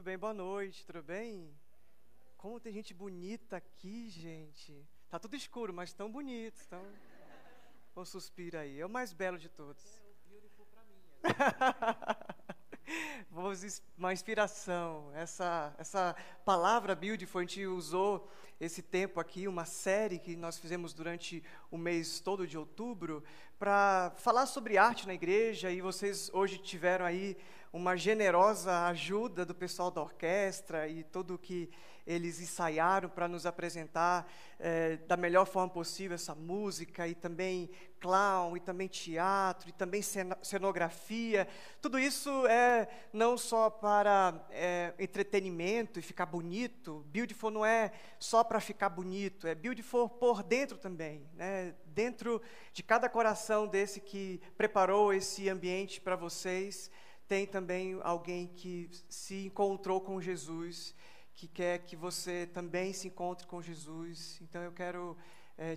bem? Boa noite, tudo bem? Como tem gente bonita aqui, gente. Tá tudo escuro, mas tão bonitos, tão... Um suspiro aí, é o mais belo de todos. Uma inspiração, essa palavra beautiful, a gente usou esse tempo aqui, uma série que nós fizemos durante o mês todo de outubro, para falar sobre arte na igreja, e vocês hoje tiveram aí uma generosa ajuda do pessoal da orquestra e tudo o que eles ensaiaram para nos apresentar da melhor forma possível essa música, e também clown, e também teatro, e também cenografia. Tudo isso é não só para entretenimento e ficar bonito. Beautiful não é só para ficar bonito, é beautiful por dentro também, né? Dentro de cada coração desse que preparou esse ambiente para vocês, tem também alguém que se encontrou com Jesus, que quer que você também se encontre com Jesus. Então eu quero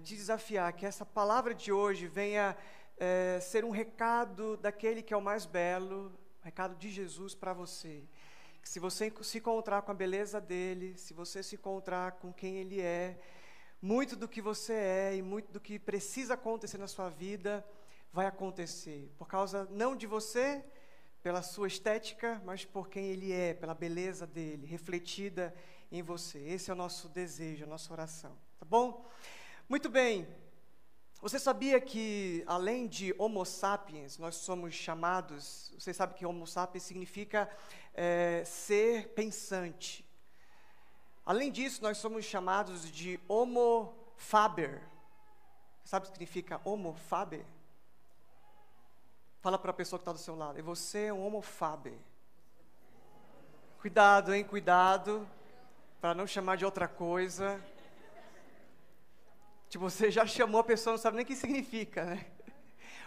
te desafiar que essa palavra de hoje venha ser um recado daquele que é o mais belo, um recado de Jesus para você. Que se você se encontrar com a beleza dele, se você se encontrar com quem ele é, muito do que você é e muito do que precisa acontecer na sua vida vai acontecer, por causa não de você, pela sua estética, mas por quem ele é, pela beleza dele, refletida em você. Esse é o nosso desejo, a nossa oração, tá bom? Muito bem. Você sabia que, além de Homo sapiens, nós somos chamados... Você sabe que Homo sapiens significa ser pensante. Além disso, nós somos chamados de Homo faber. Sabe o que significa Homo faber? Fala para a pessoa que está do seu lado. E você é um Homo faber. Cuidado, hein? Cuidado, para não chamar de outra coisa. Tipo, você já chamou a pessoa, não sabe nem o que significa, né?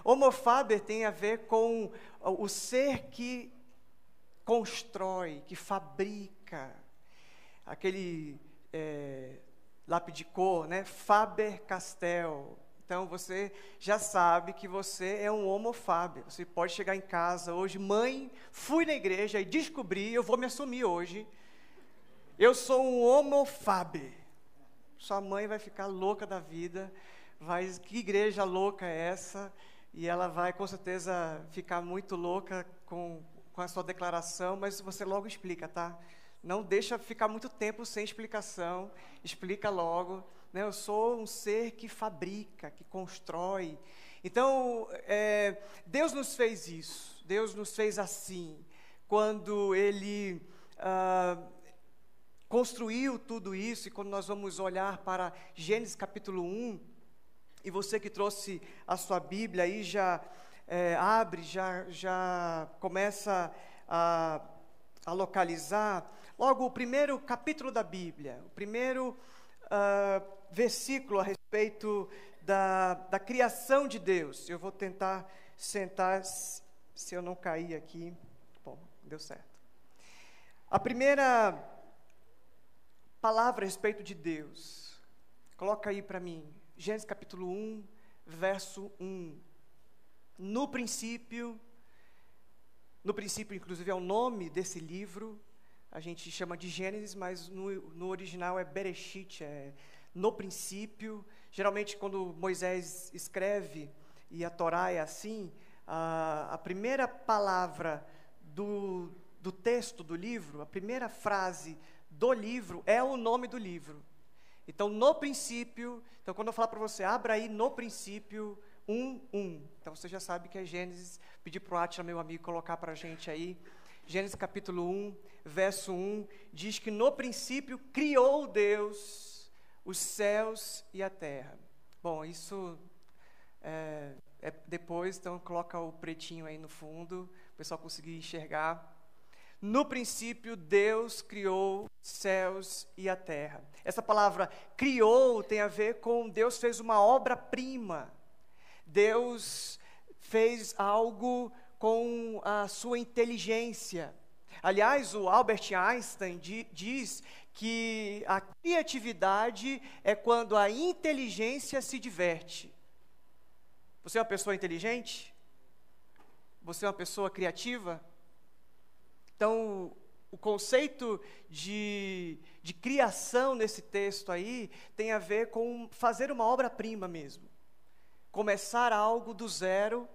Homo faber tem a ver com o ser que constrói, que fabrica. Aquele lápis de cor, né? Faber-Castell. Então, você já sabe que você é um Homo faber. Você pode chegar em casa hoje, mãe, fui na igreja e descobri, eu vou me assumir hoje, eu sou um Homo faber. Sua mãe vai ficar louca da vida, que igreja louca é essa? E ela vai, com certeza, ficar muito louca com a sua declaração, mas você logo explica, tá? Não deixa ficar muito tempo sem explicação, explica logo. Eu sou um ser que fabrica, que constrói. Então, Deus nos fez isso, Deus nos fez assim, quando Ele construiu tudo isso. E quando nós vamos olhar para Gênesis capítulo 1, e você que trouxe a sua Bíblia aí, já abre, já começa a localizar, logo o primeiro capítulo da Bíblia, o primeiro versículo a respeito da criação de Deus. Eu vou tentar sentar, se eu não cair aqui. Bom, deu certo. A primeira palavra a respeito de Deus, coloca aí para mim, Gênesis capítulo 1, verso 1. No princípio, inclusive é o nome desse livro, a gente chama de Gênesis, mas no original é Bereshit, no princípio. Geralmente, quando Moisés escreve, e a Torá é assim, a primeira palavra do texto do livro, a primeira frase do livro é o nome do livro. Então, no princípio, então quando eu falar para você, abra aí no princípio 1. Então, você já sabe que é Gênesis. Pedi para o Atila, meu amigo, colocar para a gente aí. Gênesis capítulo 1, verso 1, diz que no princípio criou Deus os céus e a terra. Bom, isso é depois, então coloca o pretinho aí no fundo, o pessoal conseguir enxergar. No princípio, Deus criou os céus e a terra. Essa palavra criou tem a ver com Deus fez uma obra-prima. Deus fez algo com a sua inteligência. Aliás, o Albert Einstein diz que a criatividade é quando a inteligência se diverte. Você é uma pessoa inteligente? Você é uma pessoa criativa? Então, o conceito de criação nesse texto aí tem a ver com fazer uma obra-prima mesmo. Começar algo do zero.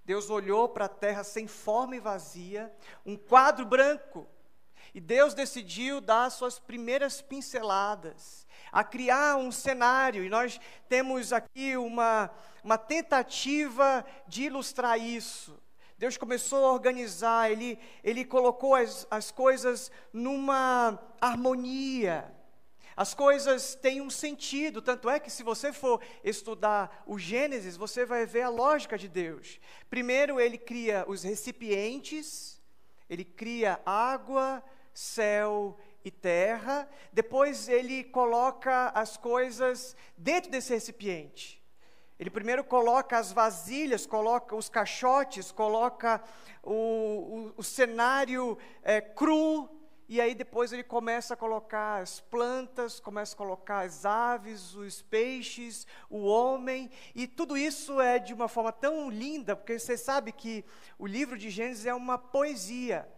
Deus olhou para a terra sem forma e vazia, um quadro branco. E Deus decidiu dar suas primeiras pinceladas, a criar um cenário. E nós temos aqui uma tentativa de ilustrar isso. Deus começou a organizar, Ele colocou as coisas numa harmonia. As coisas têm um sentido, tanto é que se você for estudar o Gênesis, você vai ver a lógica de Deus. Primeiro Ele cria os recipientes, Ele cria água, céu e terra. Depois Ele coloca as coisas dentro desse recipiente. Ele primeiro coloca as vasilhas, coloca os caixotes, coloca o cenário cru, e aí depois ele começa a colocar as plantas, começa a colocar as aves, os peixes, o homem, e tudo isso é de uma forma tão linda, porque você sabe que o livro de Gênesis é uma poesia,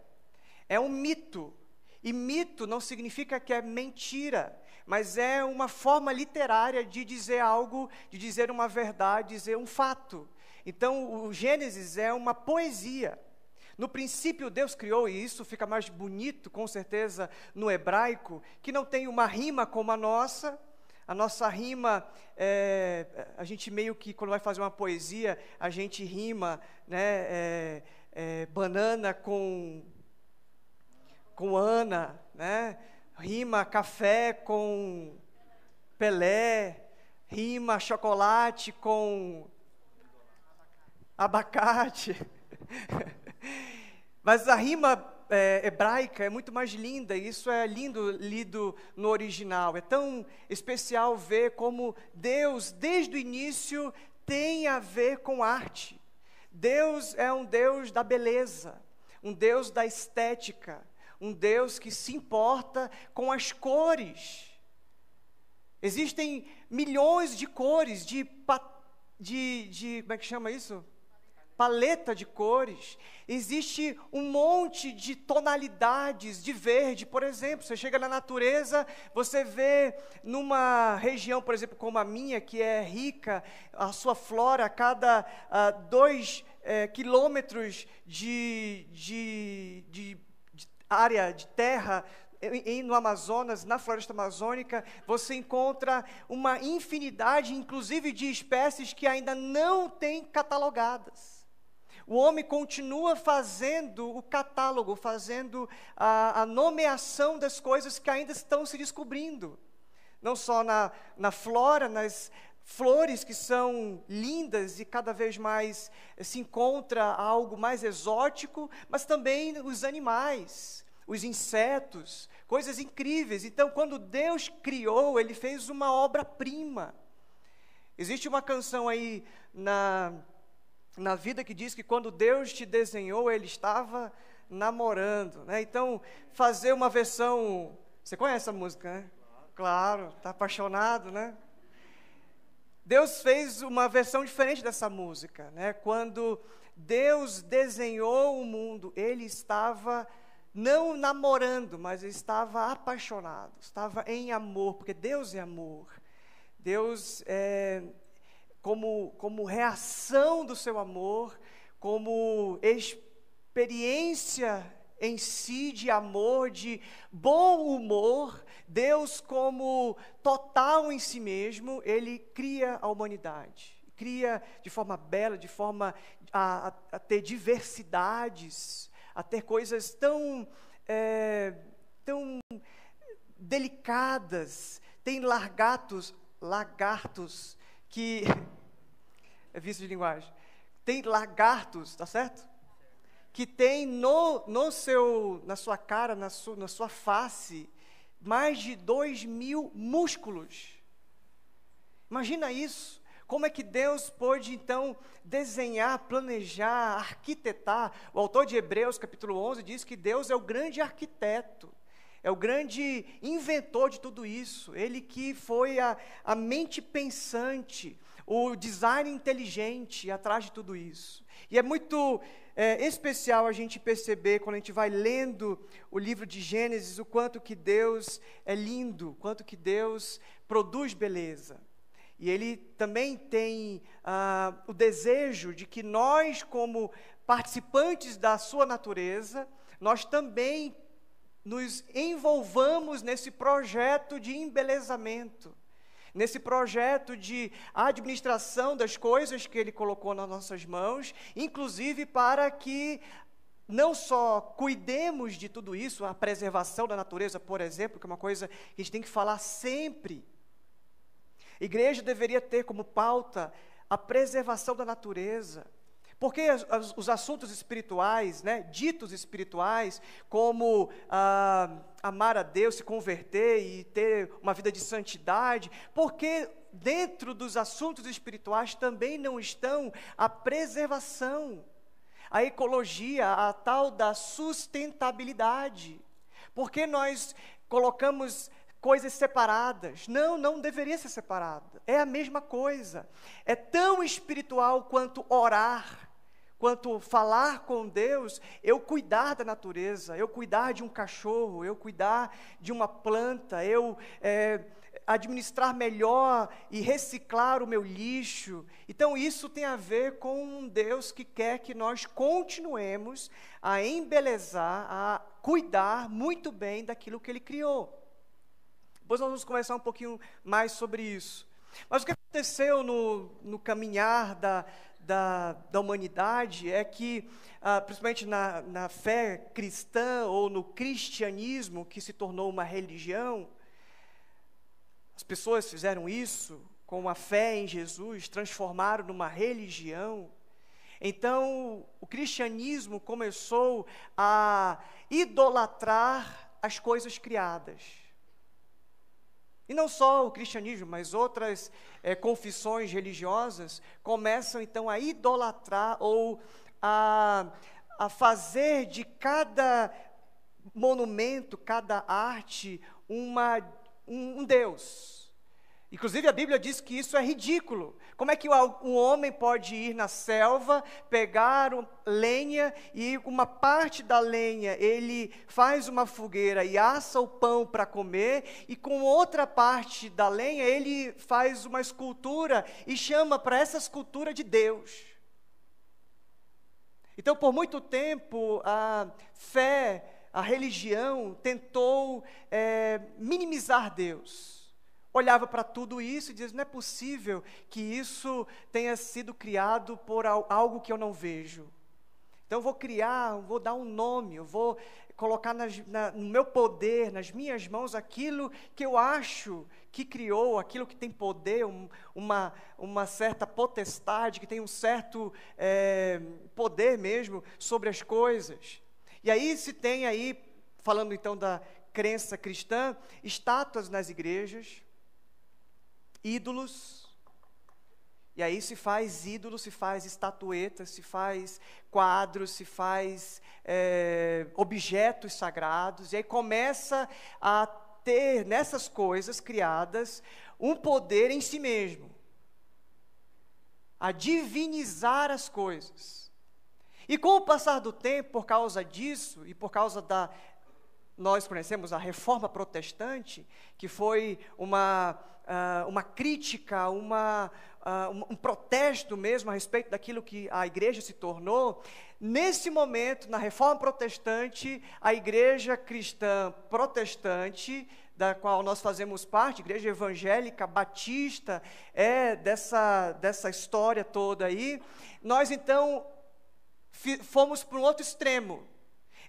é um mito, e mito não significa que é mentira, mas é uma forma literária de dizer algo, de dizer uma verdade, dizer um fato. Então, o Gênesis é uma poesia. No princípio, Deus criou, e isso fica mais bonito, com certeza, no hebraico, que não tem uma rima como a nossa. A nossa rima, a gente meio que, quando vai fazer uma poesia, a gente rima, né, banana com Ana, né? Rima café com Pelé, rima chocolate com abacate. Mas a rima hebraica é muito mais linda, e isso é lido no original. É tão especial ver como Deus, desde o início, tem a ver com arte. Deus é um Deus da beleza, um Deus da estética, um Deus que se importa com as cores. Existem milhões de cores, como é que chama isso? Paleta de cores. Existe um monte de tonalidades de verde, por exemplo. Você chega na natureza, você vê numa região, por exemplo, como a minha, que é rica, a sua flora, a cada 2 quilômetros de área de terra, no Amazonas, na floresta amazônica, você encontra uma infinidade, inclusive de espécies que ainda não têm catalogadas. O homem continua fazendo o catálogo, fazendo a nomeação das coisas que ainda estão se descobrindo. Não só na flora, nas flores que são lindas e cada vez mais se encontra algo mais exótico, mas também os animais, os insetos, coisas incríveis. Então, quando Deus criou, Ele fez uma obra-prima. Existe uma canção aí na vida que diz que quando Deus te desenhou, Ele estava namorando, né? Então, fazer uma versão... Você conhece a música, né? Claro, está apaixonado, né? Deus fez uma versão diferente dessa música, né? Quando Deus desenhou o mundo, Ele estava não namorando, mas Ele estava apaixonado, estava em amor, porque Deus é amor. Deus como reação do seu amor, como experiência em si de amor, de bom humor, Deus como total em si mesmo, Ele cria a humanidade, cria de forma bela, de forma a ter diversidades, a ter coisas tão delicadas. Tem lagartos que é vício de linguagem. Tem lagartos, tá certo? Que tem na sua cara, na sua face, mais de 2.000 músculos. Imagina isso. Como é que Deus pôde, então, desenhar, planejar, arquitetar? O autor de Hebreus, capítulo 11, diz que Deus é o grande arquiteto, é o grande inventor de tudo isso. Ele que foi a mente pensante, o design inteligente atrás de tudo isso. E é muito especial a gente perceber, quando a gente vai lendo o livro de Gênesis, o quanto que Deus é lindo, o quanto que Deus produz beleza. E Ele também tem o desejo de que nós, como participantes da sua natureza, nós também nos envolvamos nesse projeto de embelezamento, nesse projeto de administração das coisas que Ele colocou nas nossas mãos, inclusive para que não só cuidemos de tudo isso, a preservação da natureza, por exemplo, que é uma coisa que a gente tem que falar sempre. A igreja deveria ter como pauta a preservação da natureza. Porque os assuntos espirituais, ditos espirituais, como amar a Deus, se converter e ter uma vida de santidade, porque dentro dos assuntos espirituais também não estão a preservação, a ecologia, a tal da sustentabilidade. Porque nós colocamos coisas separadas. Não deveria ser separada. É a mesma coisa. É tão espiritual quanto orar, quanto falar com Deus, eu cuidar da natureza, eu cuidar de um cachorro, eu cuidar de uma planta, eu administrar melhor e reciclar o meu lixo. Então isso tem a ver com um Deus que quer que nós continuemos a embelezar, a cuidar muito bem daquilo que Ele criou. Depois nós vamos conversar um pouquinho mais sobre isso. Mas o que aconteceu no caminhar da humanidade é que, principalmente na fé cristã ou no cristianismo, que se tornou uma religião, as pessoas fizeram isso com a fé em Jesus, transformaram numa religião. Então, o cristianismo começou a idolatrar as coisas criadas. E não só o cristianismo, mas outras confissões religiosas começam então a idolatrar ou a fazer de cada monumento, cada arte, um Deus. Inclusive a Bíblia diz que isso é ridículo. Como é que um homem pode ir na selva, pegar lenha e uma parte da lenha ele faz uma fogueira e assa o pão para comer, e com outra parte da lenha ele faz uma escultura e chama para essa escultura de Deus. Então, por muito tempo, a fé, a religião tentou minimizar Deus. Olhava para tudo isso e dizia, não é possível que isso tenha sido criado por algo que eu não vejo. Então eu vou criar, eu vou dar um nome, eu vou colocar no meu poder, nas minhas mãos, aquilo que eu acho que criou, aquilo que tem poder, uma certa potestade, que tem um certo poder mesmo sobre as coisas. E aí se tem aí, falando então da crença cristã, estátuas nas igrejas, ídolos, e aí se faz ídolos, se faz estatuetas, se faz quadros, se faz objetos sagrados, e aí começa a ter nessas coisas criadas um poder em si mesmo, a divinizar as coisas. E com o passar do tempo, por causa disso, e por causa nós conhecemos a Reforma Protestante, que foi uma crítica, um protesto mesmo a respeito daquilo que a igreja se tornou. Nesse momento, na Reforma Protestante, a igreja cristã protestante, da qual nós fazemos parte, igreja evangélica batista, dessa história toda aí, nós então fomos para um outro extremo.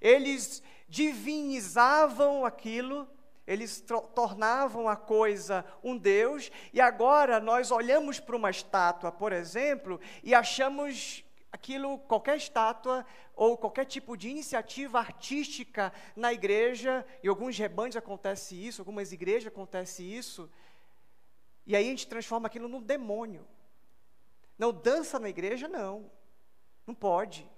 Eles divinizavam aquilo, eles tornavam a coisa um Deus, e agora nós olhamos para uma estátua, por exemplo, e achamos aquilo, qualquer estátua ou qualquer tipo de iniciativa artística na igreja, e alguns rebanhos acontece isso, algumas igrejas acontece isso, e aí a gente transforma aquilo num demônio. Não, dança na igreja, não pode.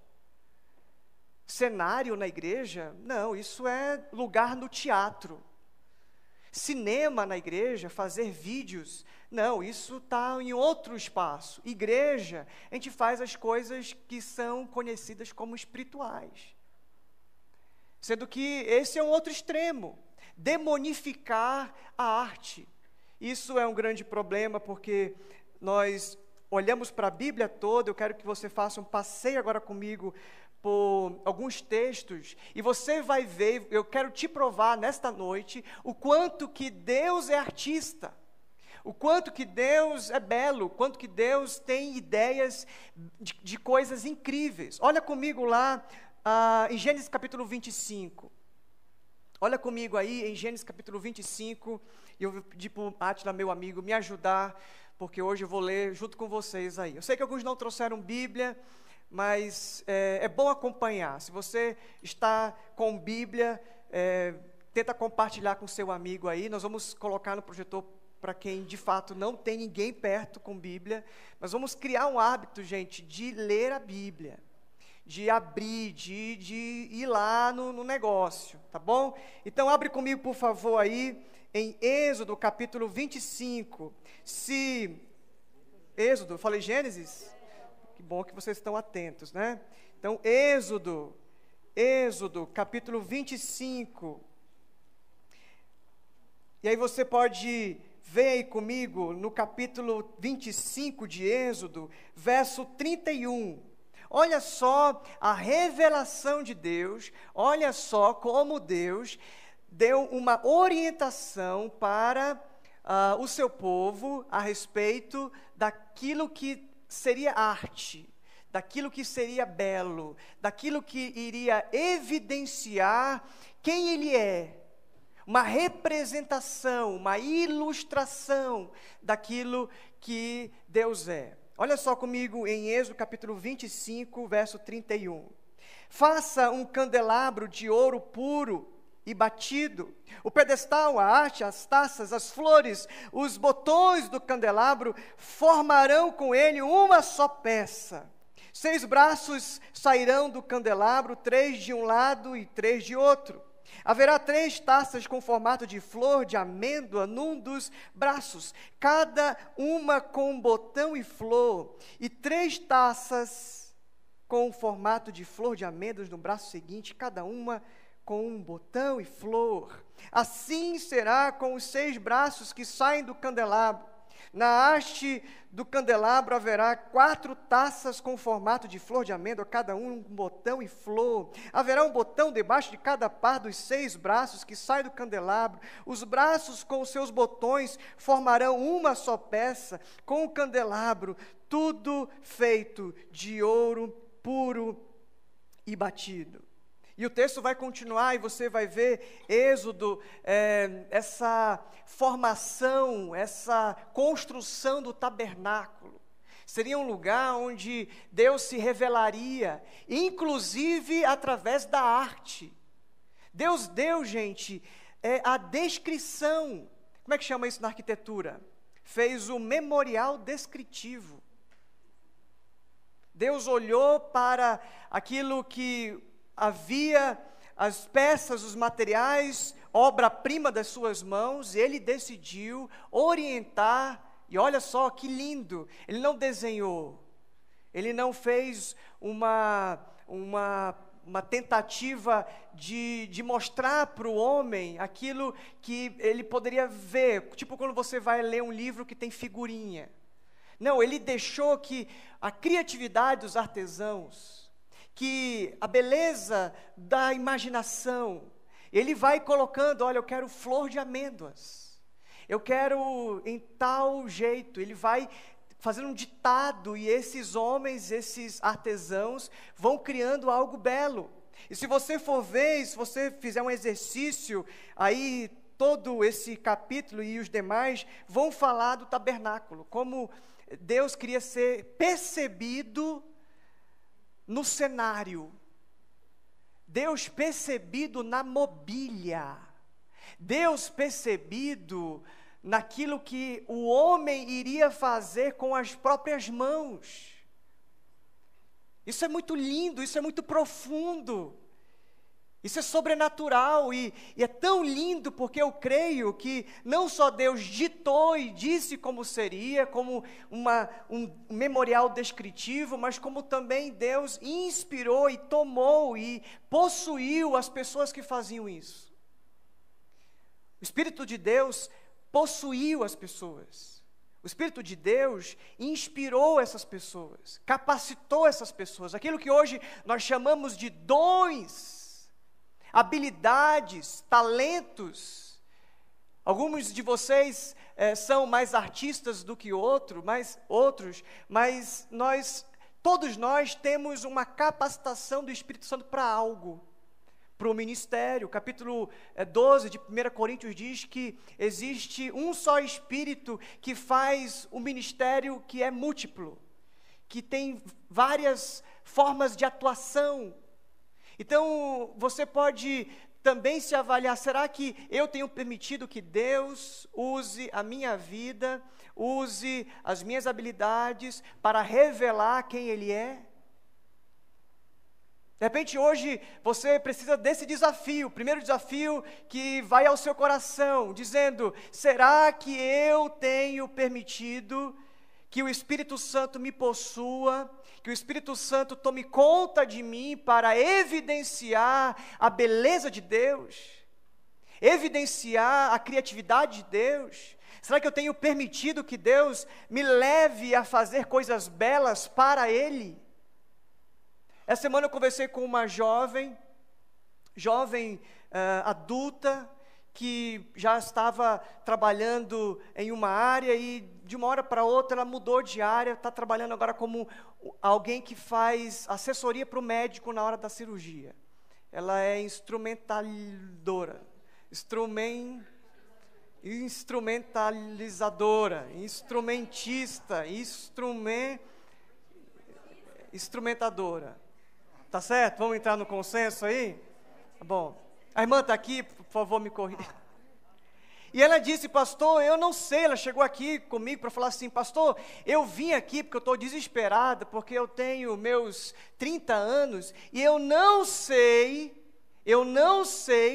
Cenário na igreja, não, isso é lugar no teatro. cinema na igreja, fazer vídeos. Não, isso está em outro espaço. Igreja, a gente faz as coisas que são conhecidas como espirituais. Sendo que esse é um outro extremo, demonificar a arte. Isso é um grande problema, porque nós olhamos para a Bíblia toda. Eu quero que você faça um passeio agora comigo por alguns textos, e você vai ver, eu quero te provar nesta noite, o quanto que Deus é artista, o quanto que Deus é belo, o quanto que Deus tem ideias de coisas incríveis. Olha comigo lá em Gênesis capítulo 25. Olha comigo aí em Gênesis capítulo 25, e eu vou pedir para o Átila, meu amigo, me ajudar, porque hoje eu vou ler junto com vocês aí. Eu sei que alguns não trouxeram Bíblia, mas é bom acompanhar. Se você está com Bíblia, tenta compartilhar com seu amigo aí. Nós vamos colocar no projetor para quem de fato não tem ninguém perto com Bíblia. Mas vamos criar um hábito, gente, de ler a Bíblia, de abrir, de ir lá no negócio, tá bom? Então abre comigo, por favor, aí em Êxodo capítulo 25. Êxodo, falei Gênesis? Que bom que vocês estão atentos, né? Então, Êxodo, capítulo 25. E aí você pode ver aí comigo, no capítulo 25 de Êxodo, verso 31. Olha só a revelação de Deus, olha só como Deus deu uma orientação para o seu povo a respeito daquilo que seria arte, daquilo que seria belo, daquilo que iria evidenciar quem ele é, uma representação, uma ilustração daquilo que Deus é. Olha só comigo em Êxodo capítulo 25, verso 31. Faça um candelabro de ouro puro e batido. O pedestal, a haste, as taças, as flores, os botões do candelabro formarão com ele uma só peça. 6 braços sairão do candelabro, 3 de um lado e 3 de outro. Haverá 3 taças com formato de flor de amêndoa num dos braços, cada uma com um botão e flor, e 3 taças com formato de flor de amêndoas no braço seguinte, cada uma com um botão e flor. Assim será com os 6 braços que saem do candelabro. Na haste do candelabro haverá 4 taças com formato de flor de amêndoa, cada um botão e flor. Haverá um botão debaixo de cada par dos 6 braços que saem do candelabro. Os braços com os seus botões formarão uma só peça, com o candelabro, tudo feito de ouro puro e batido. E o texto vai continuar e você vai ver Êxodo, essa formação, essa construção do tabernáculo. Seria um lugar onde Deus se revelaria, inclusive através da arte. Deus deu, gente, a descrição. Como é que chama isso na arquitetura? Fez o memorial descritivo. Deus olhou para aquilo que havia, as peças, os materiais, obra-prima das suas mãos, e ele decidiu orientar, e olha só que lindo, ele não desenhou, ele não fez uma tentativa de mostrar para o homem aquilo que ele poderia ver, tipo quando você vai ler um livro que tem figurinha. Não, ele deixou que a criatividade dos artesãos, que a beleza da imaginação, ele vai colocando, olha, eu quero flor de amêndoas, eu quero em tal jeito, ele vai fazendo um ditado, e esses homens, esses artesãos, vão criando algo belo. E se você for ver, se você fizer um exercício, aí todo esse capítulo e os demais vão falar do tabernáculo, como Deus queria ser percebido no cenário, Deus percebido na mobília, Deus percebido naquilo que o homem iria fazer com as próprias mãos. Isso é muito lindo, isso é muito profundo. Isso é sobrenatural e é tão lindo porque eu creio que não só Deus ditou e disse como seria, como um memorial descritivo, mas como também Deus inspirou e tomou e possuiu as pessoas que faziam isso. O Espírito de Deus possuiu as pessoas. O Espírito de Deus inspirou essas pessoas, capacitou essas pessoas. Aquilo que hoje nós chamamos de dons, habilidades, talentos. Alguns de vocês são mais artistas do que outros, mas todos nós temos uma capacitação do Espírito Santo para algo, para o ministério. O capítulo 12 de 1 Coríntios diz que existe um só Espírito que faz o ministério que é múltiplo, que tem várias formas de atuação. Então, você pode também se avaliar, será que eu tenho permitido que Deus use a minha vida, use as minhas habilidades para revelar quem Ele é? De repente, hoje, você precisa desse desafio, o primeiro desafio que vai ao seu coração, dizendo, será que eu tenho permitido que o Espírito Santo me possua, que o Espírito Santo tome conta de mim para evidenciar a beleza de Deus, evidenciar a criatividade de Deus? Será que eu tenho permitido que Deus me leve a fazer coisas belas para Ele? Essa semana eu conversei com uma jovem adulta, que já estava trabalhando em uma área e de uma hora para outra ela mudou de área, está trabalhando agora como alguém que faz assessoria para o médico na hora da cirurgia. Ela é instrumentalizadora, instrumentadora. Tá certo? Vamos entrar no consenso aí? Tá bom. A irmã está aqui, por favor, me corrija. E ela disse, pastor, eu não sei, ela chegou aqui comigo para falar assim, pastor, eu vim aqui porque eu estou desesperada, porque eu tenho meus 30 anos e eu não sei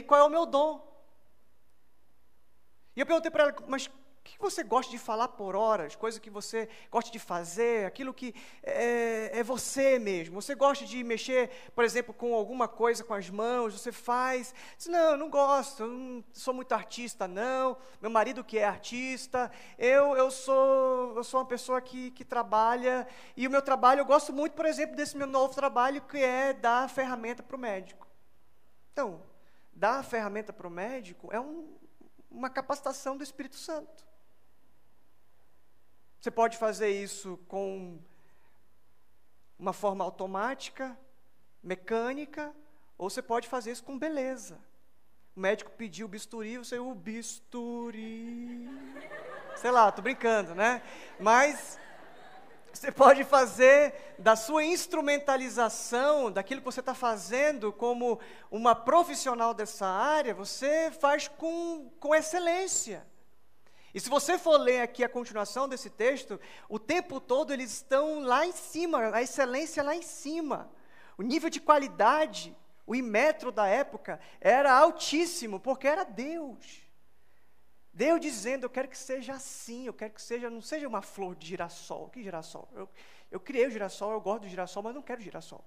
qual é o meu dom. E eu perguntei para ela, mas o que você gosta de falar por horas, coisas que você gosta de fazer, aquilo que é você mesmo, você gosta de mexer, por exemplo, com alguma coisa com as mãos, você faz, diz, não, eu não gosto, eu não sou muito artista não, meu marido que é artista, eu sou uma pessoa que trabalha, e o meu trabalho, eu gosto muito, por exemplo, desse meu novo trabalho, que é dar a ferramenta para o médico. Então, dar a ferramenta para o médico é uma capacitação do Espírito Santo. Você pode fazer isso com uma forma automática, mecânica, ou você pode fazer isso com beleza. O médico pediu o bisturi, você o bisturi. Sei lá, estou brincando, né? Mas você pode fazer da sua instrumentalização, daquilo que você está fazendo como uma profissional dessa área, você faz com excelência. E se você for ler aqui a continuação desse texto, o tempo todo eles estão lá em cima, a excelência lá em cima. O nível de qualidade, o Inmetro da época, era altíssimo, porque era Deus. Deus dizendo, eu quero que seja assim, eu quero que não seja uma flor de girassol. Que girassol? Eu criei o girassol, eu gosto do girassol, mas não quero girassol.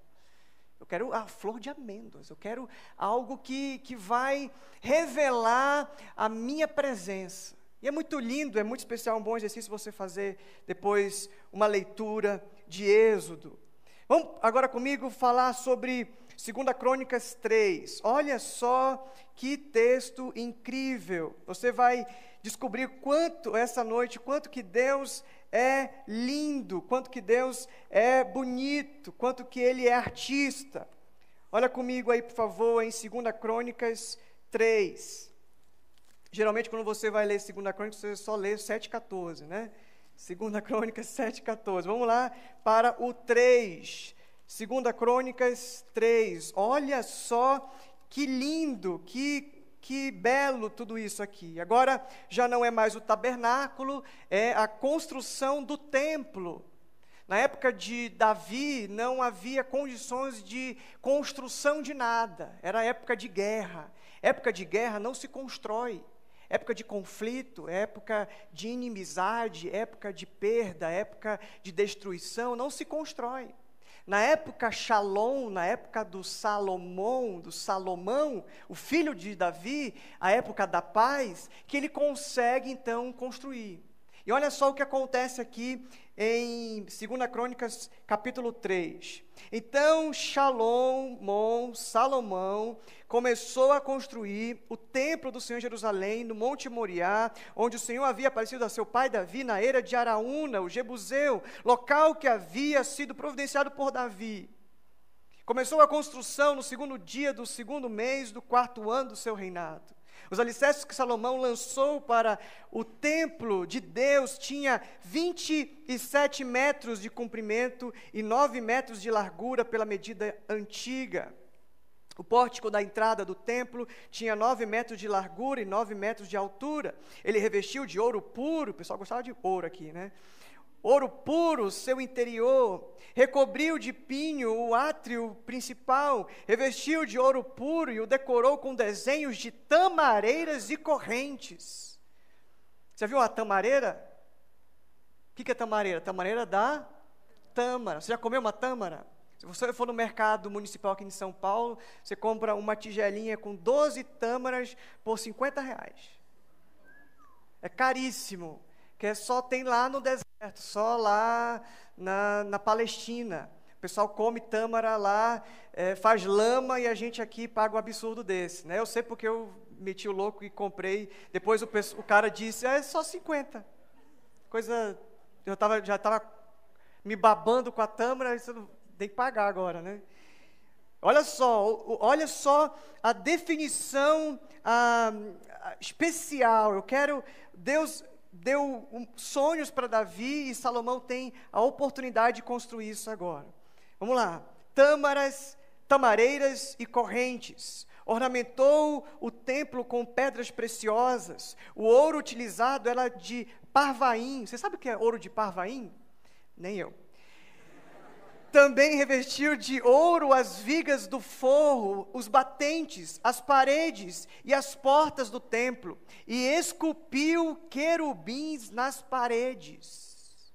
Eu quero a flor de amêndoas, eu quero algo que vai revelar a minha presença. E é muito lindo, é muito especial, um bom exercício você fazer depois uma leitura de Êxodo. Vamos agora comigo falar sobre 2 Crônicas 3. Olha só que texto incrível. Você vai descobrir essa noite, quanto que Deus é lindo, quanto que Deus é bonito, quanto que Ele é artista. Olha comigo aí, por favor, em 2 Crônicas 3. Geralmente, quando você vai ler 2 Crônicas, você só lê 7,14, né? 2 Crônicas 7,14. Vamos lá para o 3. 2 Crônicas 3. Olha só que lindo, que belo tudo isso aqui. Agora, já não é mais o tabernáculo, é a construção do templo. Na época de Davi, não havia condições de construção de nada. Era época de guerra. Época de guerra não se constrói. Época de conflito, época de inimizade, época de perda, época de destruição, não se constrói. Na época Shalom, na época do Salomão, o filho de Davi, a época da paz, que ele consegue então construir. E olha só o que acontece aqui em 2 Crônicas, capítulo 3. Então Salomão, começou a construir o templo do Senhor em Jerusalém, no Monte Moriá, onde o Senhor havia aparecido a seu pai Davi, na era de Araúna, o Jebuseu, local que havia sido providenciado por Davi. Começou a construção no 2º dia do 2º mês do 4º ano do seu reinado. Os alicerces que Salomão lançou para o templo de Deus tinha 27 metros de comprimento e 9 metros de largura pela medida antiga. O pórtico da entrada do templo tinha 9 metros de largura e 9 metros de altura. Ele revestiu de ouro puro, o pessoal gostava de ouro aqui, né? Ouro puro, seu interior, recobriu de pinho o átrio principal, revestiu de ouro puro e o decorou com desenhos de tamareiras e correntes. Você viu a tamareira? O que é tamareira? Tamareira da tâmara. Você já comeu uma tâmara? Se você for no mercado municipal aqui em São Paulo, você compra uma tigelinha com 12 tâmaras por R$50. É caríssimo. Que só tem lá no deserto, só lá na Palestina. O pessoal come tâmara lá, faz lama e a gente aqui paga um absurdo desse. Né? Eu sei porque eu meti o louco e comprei. Depois o cara disse, é só 50. Coisa, já estava me babando com a tâmara, isso tem que pagar agora, né? Olha só a definição especial. Deus deu sonhos para Davi e Salomão tem a oportunidade de construir isso agora. Vamos lá. Tamareiras e correntes. Ornamentou o templo com pedras preciosas. O ouro utilizado era de Parvaim. Você sabe o que é ouro de Parvaim? Nem eu. Também revestiu de ouro as vigas do forro, os batentes, as paredes e as portas do templo, e esculpiu querubins nas paredes.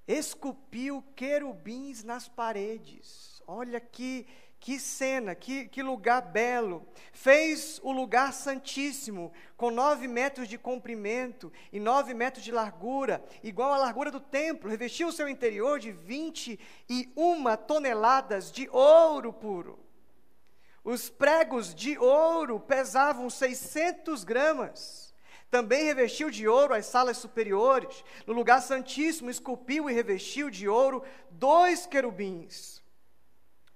Esculpiu querubins nas paredes. Olha que cena, que lugar belo. Fez o lugar santíssimo, com 9 metros de comprimento e 9 metros de largura, igual à largura do templo. Revestiu o seu interior de 21 toneladas de ouro puro. Os pregos de ouro pesavam 600 gramas. Também revestiu de ouro as salas superiores. No lugar santíssimo, esculpiu e revestiu de ouro 2 querubins,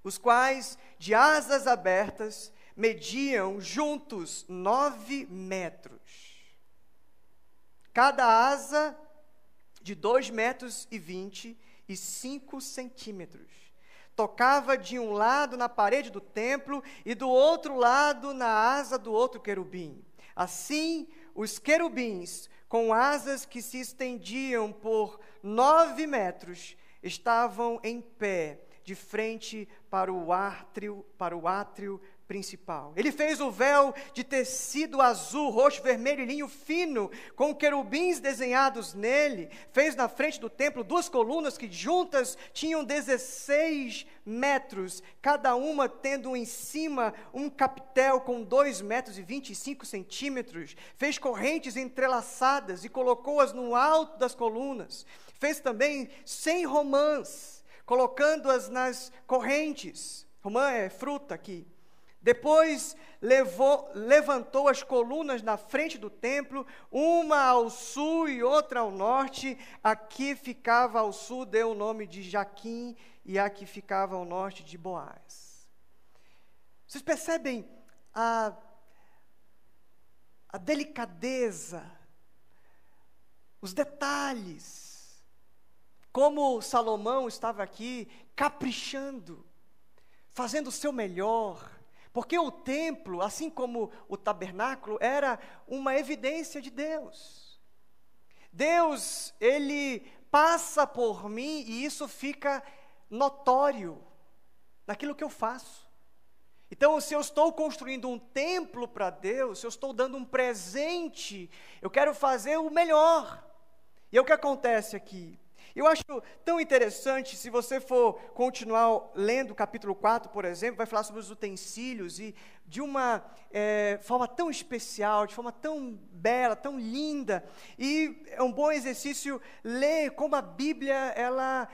os quais, de asas abertas, mediam juntos 9 metros. Cada asa de 2,20 metros e 5 centímetros. Tocava de um lado na parede do templo e do outro lado na asa do outro querubim. Assim, os querubins, com asas que se estendiam por 9 metros, estavam em pé, de frente para o átrio principal. Ele fez o véu de tecido azul, roxo, vermelho e linho fino, com querubins desenhados nele. Fez na frente do templo 2 colunas que juntas tinham 16 metros, cada uma tendo em cima um capitel com 2,25 metros. Fez correntes entrelaçadas e colocou-as no alto das colunas. Fez também 100 romãs, colocando-as nas correntes. Romã é fruta aqui. Depois levantou as colunas na frente do templo, uma ao sul e outra ao norte. A que ficava ao sul deu o nome de Jaquim, e a que ficava ao norte de Boaz. Vocês percebem a delicadeza, os detalhes, como Salomão estava aqui caprichando, fazendo o seu melhor, porque o templo, assim como o tabernáculo, era uma evidência de Deus. Deus, Ele passa por mim e isso fica notório naquilo que eu faço. Então, se eu estou construindo um templo para Deus, se eu estou dando um presente, eu quero fazer o melhor. E é o que acontece aqui. Eu acho tão interessante, se você for continuar lendo o capítulo 4, por exemplo, vai falar sobre os utensílios e de uma forma tão especial, de forma tão bela, tão linda. E é um bom exercício ler como a Bíblia, ela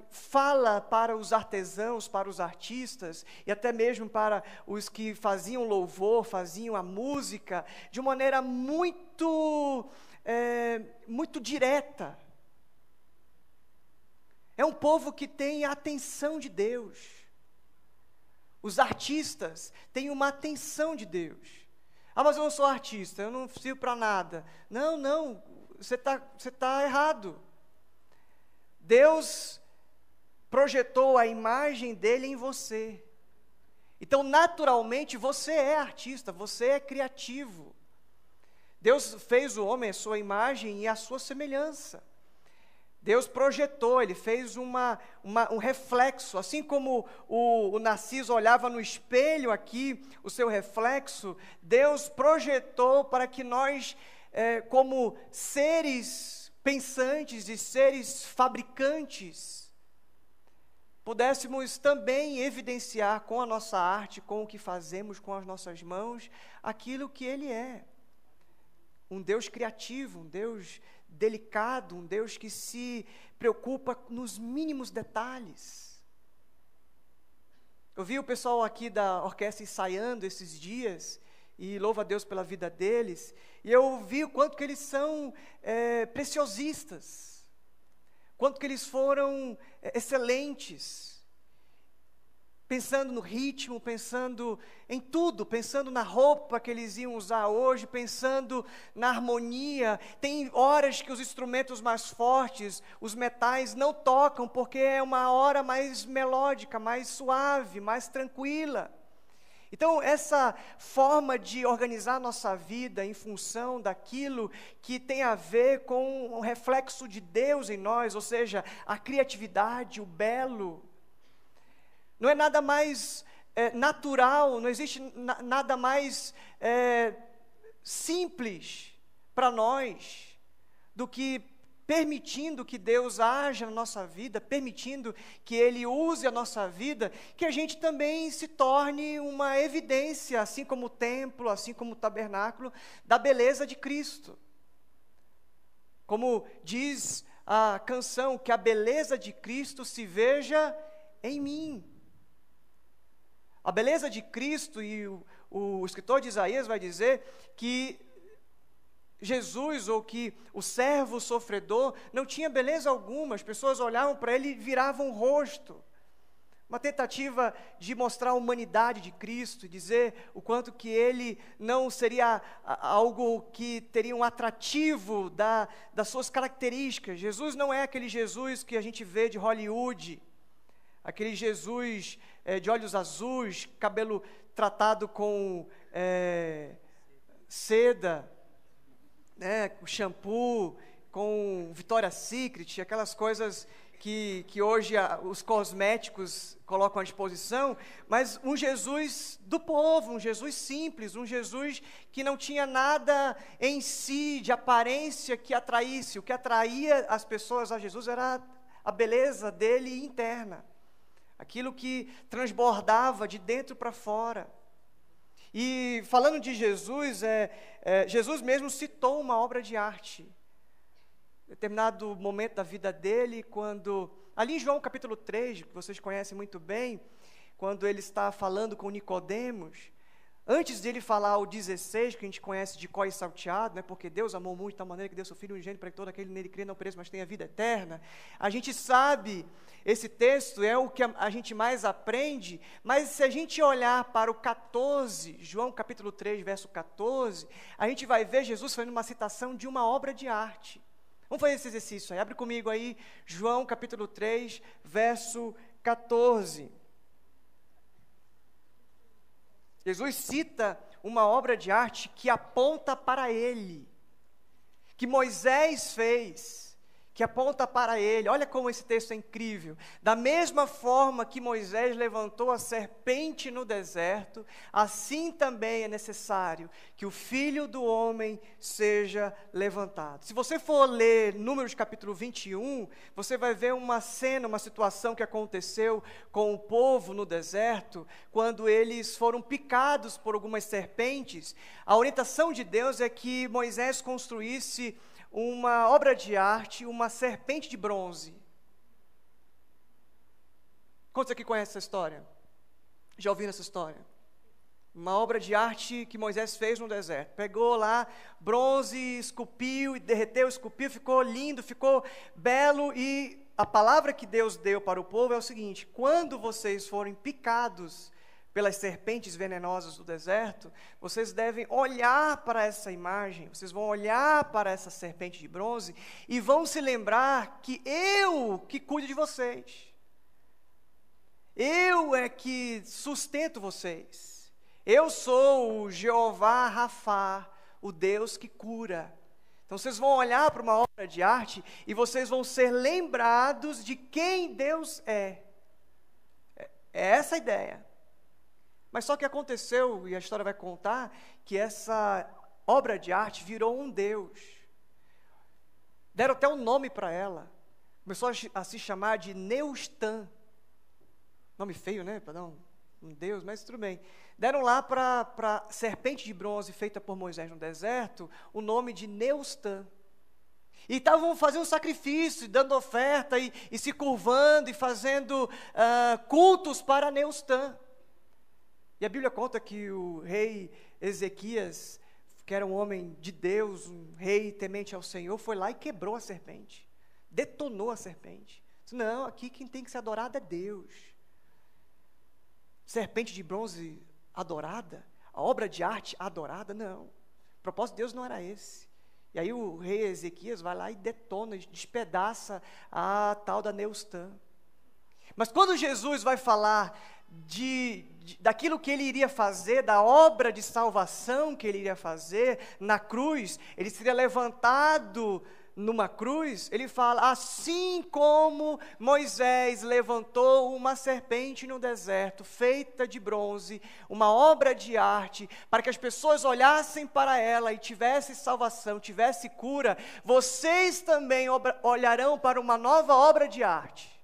fala para os artesãos, para os artistas e até mesmo para os que faziam louvor, faziam a música, de uma maneira muito direta. É um povo que tem a atenção de Deus. Os artistas têm uma atenção de Deus. Ah, mas eu não sou artista, eu não sirvo para nada. Não, você tá errado. Deus projetou a imagem dele em você. Então, naturalmente, você é artista, você é criativo. Deus fez o homem à sua imagem e à sua semelhança. Deus projetou, Ele fez um reflexo, assim como o Narciso olhava no espelho aqui, o seu reflexo, Deus projetou para que nós, como seres pensantes e seres fabricantes, pudéssemos também evidenciar com a nossa arte, com o que fazemos com as nossas mãos, aquilo que Ele é. Um Deus criativo, um Deus delicado, um Deus que se preocupa nos mínimos detalhes. Eu vi o pessoal aqui da orquestra ensaiando esses dias, e louvo a Deus pela vida deles, e eu vi o quanto que eles são preciosistas, quanto que eles foram excelentes, pensando no ritmo, pensando em tudo, pensando na roupa que eles iam usar hoje, pensando na harmonia. Tem horas que os instrumentos mais fortes, os metais, não tocam, porque é uma hora mais melódica, mais suave, mais tranquila. Então, essa forma de organizar a nossa vida em função daquilo que tem a ver com o reflexo de Deus em nós, ou seja, a criatividade, o belo, não é nada mais natural, não existe nada mais simples para nós do que permitindo que Deus haja na nossa vida, permitindo que Ele use a nossa vida, que a gente também se torne uma evidência, assim como o templo, assim como o tabernáculo, da beleza de Cristo. Como diz a canção, que a beleza de Cristo se veja em mim. A beleza de Cristo, e o escritor de Isaías vai dizer que Jesus, ou que o servo sofredor, não tinha beleza alguma, as pessoas olhavam para ele e viravam o rosto. Uma tentativa de mostrar a humanidade de Cristo, dizer o quanto que ele não seria algo que teria um atrativo das suas características. Jesus não é aquele Jesus que a gente vê de Hollywood, aquele Jesus de olhos azuis, cabelo tratado com seda, com shampoo, com Victoria's Secret, aquelas coisas que hoje os cosméticos colocam à disposição, mas um Jesus do povo, um Jesus simples, um Jesus que não tinha nada em si de aparência que atraísse. O que atraía as pessoas a Jesus era a beleza dele interna, aquilo que transbordava de dentro para fora. E falando de Jesus, Jesus mesmo citou uma obra de arte. Em determinado momento da vida dele, quando, ali em João capítulo 3, que vocês conhecem muito bem, quando ele está falando com Nicodemos, antes de ele falar o 16, que a gente conhece de có e salteado, porque Deus amou muito de tal maneira que deu seu Filho unigênito para que todo aquele nele crê não pereça, mas tenha vida eterna. A gente sabe, esse texto é o que a gente mais aprende, mas se a gente olhar para o 14, João capítulo 3, verso 14, a gente vai ver Jesus fazendo uma citação de uma obra de arte. Vamos fazer esse exercício aí, abre comigo aí, João capítulo 3, verso 14. Jesus cita uma obra de arte que aponta para Ele, que Moisés fez, que aponta para ele. Olha como esse texto é incrível. Da mesma forma que Moisés levantou a serpente no deserto, assim também é necessário que o Filho do Homem seja levantado. Se você for ler Números capítulo 21, você vai ver uma cena, uma situação que aconteceu com o povo no deserto, quando eles foram picados por algumas serpentes. A orientação de Deus é que Moisés construísse uma obra de arte, uma serpente de bronze. Quantos aqui conhecem essa história? Já ouviram essa história? Uma obra de arte que Moisés fez no deserto. Pegou lá bronze, esculpiu e derreteu, esculpiu, ficou lindo, ficou belo. E a palavra que Deus deu para o povo é o seguinte: quando vocês forem picados pelas serpentes venenosas do deserto, vocês devem olhar para essa imagem, vocês vão olhar para essa serpente de bronze e vão se lembrar que eu que cuido de vocês. Eu é que sustento vocês. Eu sou o Jeová Rafá, o Deus que cura. Então vocês vão olhar para uma obra de arte e vocês vão ser lembrados de quem Deus é. É essa a ideia. Mas só que aconteceu, e a história vai contar, que essa obra de arte virou um deus. Deram até um nome para ela. Começou a se chamar de Neustã. Nome feio, né? Para dar um deus, mas tudo bem. Deram lá para a serpente de bronze feita por Moisés no deserto, o nome de Neustã. E estavam fazendo sacrifício, dando oferta, e se curvando, e fazendo cultos para Neustã. E a Bíblia conta que o rei Ezequias, que era um homem de Deus, um rei temente ao Senhor, foi lá e quebrou a serpente, detonou a serpente. Disse: não, aqui quem tem que ser adorado é Deus. Serpente de bronze adorada, a obra de arte adorada, não. O propósito de Deus não era esse. E aí o rei Ezequias vai lá e detona, despedaça a tal da Neustã. Mas quando Jesus vai falar daquilo que ele iria fazer, da obra de salvação que ele iria fazer na cruz, ele seria levantado numa cruz, ele fala: assim como Moisés levantou uma serpente no deserto, feita de bronze, uma obra de arte, para que as pessoas olhassem para ela e tivessem salvação, tivessem cura, vocês também olharão para uma nova obra de arte.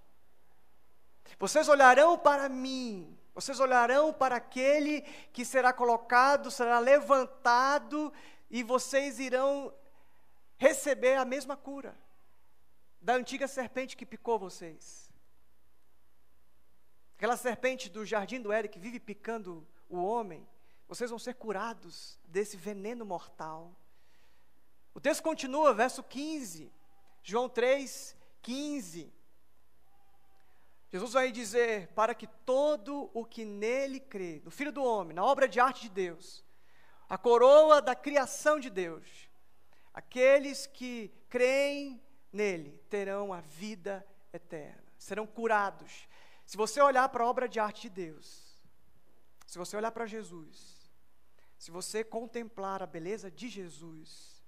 Vocês olharão para mim, vocês olharão para aquele que será colocado, será levantado, e vocês irão receber a mesma cura da antiga serpente que picou vocês. Aquela serpente do jardim do Éden que vive picando o homem, vocês vão ser curados desse veneno mortal. O texto continua, verso 15, João 3:15. Jesus vai dizer: para que todo o que nele crê, no Filho do Homem, na obra de arte de Deus, a coroa da criação de Deus, aqueles que creem nele terão a vida eterna, serão curados. Se você olhar para a obra de arte de Deus, se você olhar para Jesus, se você contemplar a beleza de Jesus,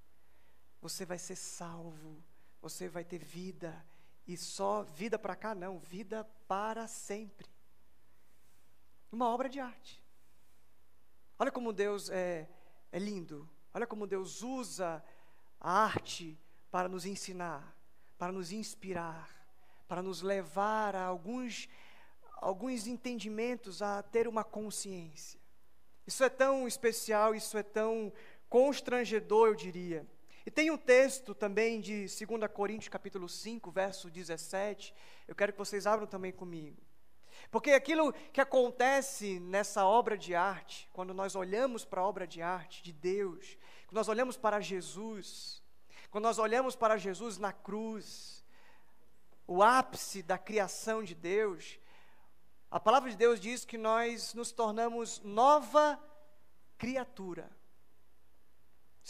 você vai ser salvo, você vai ter vida. E só vida para cá não, vida para sempre. Uma obra de arte. Olha como Deus é lindo. Olha como Deus usa a arte para nos ensinar, para nos inspirar, para nos levar a alguns entendimentos, a ter uma consciência. Isso é tão especial, isso é tão constrangedor, eu diria. E tem um texto também de 2 Coríntios capítulo 5, verso 17, eu quero que vocês abram também comigo. Porque aquilo que acontece nessa obra de arte, quando nós olhamos para a obra de arte de Deus, quando nós olhamos para Jesus, quando nós olhamos para Jesus na cruz, o ápice da criação de Deus, a palavra de Deus diz que nós nos tornamos nova criatura.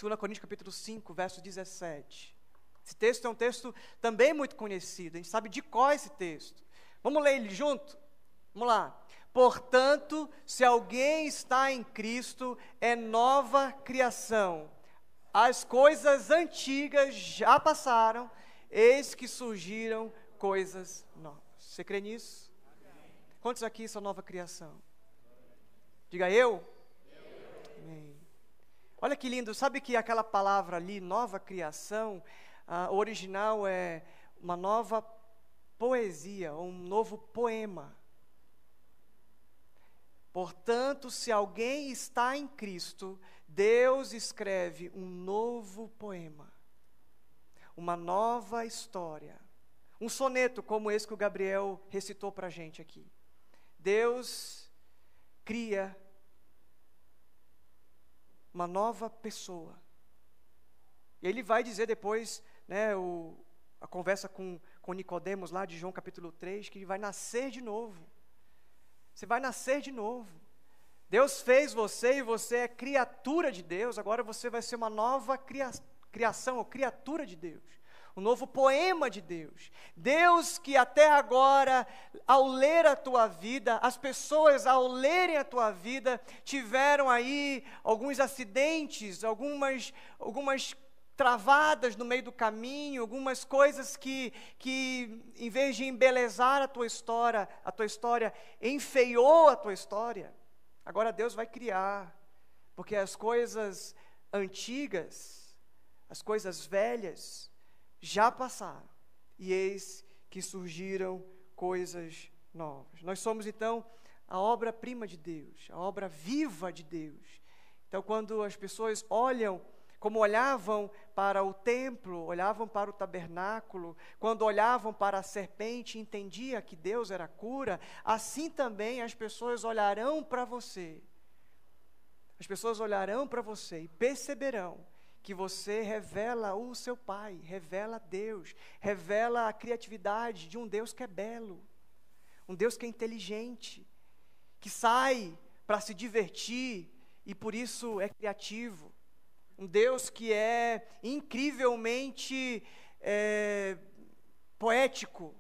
2 Coríntios capítulo 5, verso 17. Esse texto é um texto também muito conhecido, a gente sabe de cor esse texto. Vamos ler ele junto? Vamos lá. Portanto, se alguém está em Cristo, é nova criação. As coisas antigas já passaram, eis que surgiram coisas novas. Você crê nisso? Quantos aqui são nova criação? Diga eu. Amém. Olha que lindo, sabe que aquela palavra ali, nova criação, o original é uma nova poesia, um novo poema. Portanto, se alguém está em Cristo, Deus escreve um novo poema, uma nova história, um soneto como esse que o Gabriel recitou para a gente aqui. Deus cria uma nova pessoa. E ele vai dizer depois, né, a conversa com Nicodemos lá de João capítulo 3, que ele vai nascer de novo. Você vai nascer de novo. Deus fez você e você é criatura de Deus, agora você vai ser uma nova criação, ou criatura de Deus. Um novo poema de Deus. Deus que até agora, ao ler a tua vida, as pessoas ao lerem a tua vida, tiveram aí alguns acidentes, algumas travadas no meio do caminho, algumas coisas que em vez de embelezar a tua história, enfeiou a tua história. Agora Deus vai criar, porque as coisas antigas, as coisas velhas, já passaram, e eis que surgiram coisas novas. Nós somos, então, a obra-prima de Deus, a obra viva de Deus. Então, quando as pessoas olham, como olhavam para o templo, olhavam para o tabernáculo, quando olhavam para a serpente, entendia que Deus era a cura, assim também as pessoas olharão para você. As pessoas olharão para você e perceberão que você revela o seu Pai, revela Deus, revela a criatividade de um Deus que é belo, um Deus que é inteligente, que sai para se divertir e por isso é criativo, um Deus que é incrivelmente poético,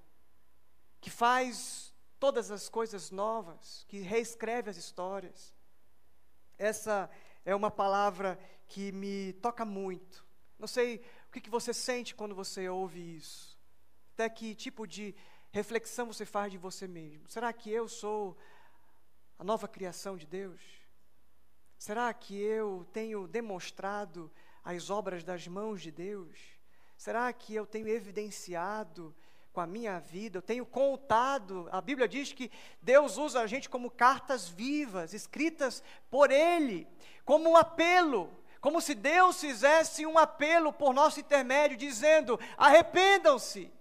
que faz todas as coisas novas, que reescreve as histórias. Essa é uma palavra que me toca muito. Não sei o que você sente quando você ouve isso. Até que tipo de reflexão você faz de você mesmo. Será que eu sou a nova criação de Deus? Será que eu tenho demonstrado as obras das mãos de Deus? Será que eu tenho evidenciado com a minha vida, eu tenho contado? A Bíblia diz que Deus usa a gente como cartas vivas, escritas por Ele, como um apelo, como se Deus fizesse um apelo por nosso intermédio, dizendo: arrependam-se.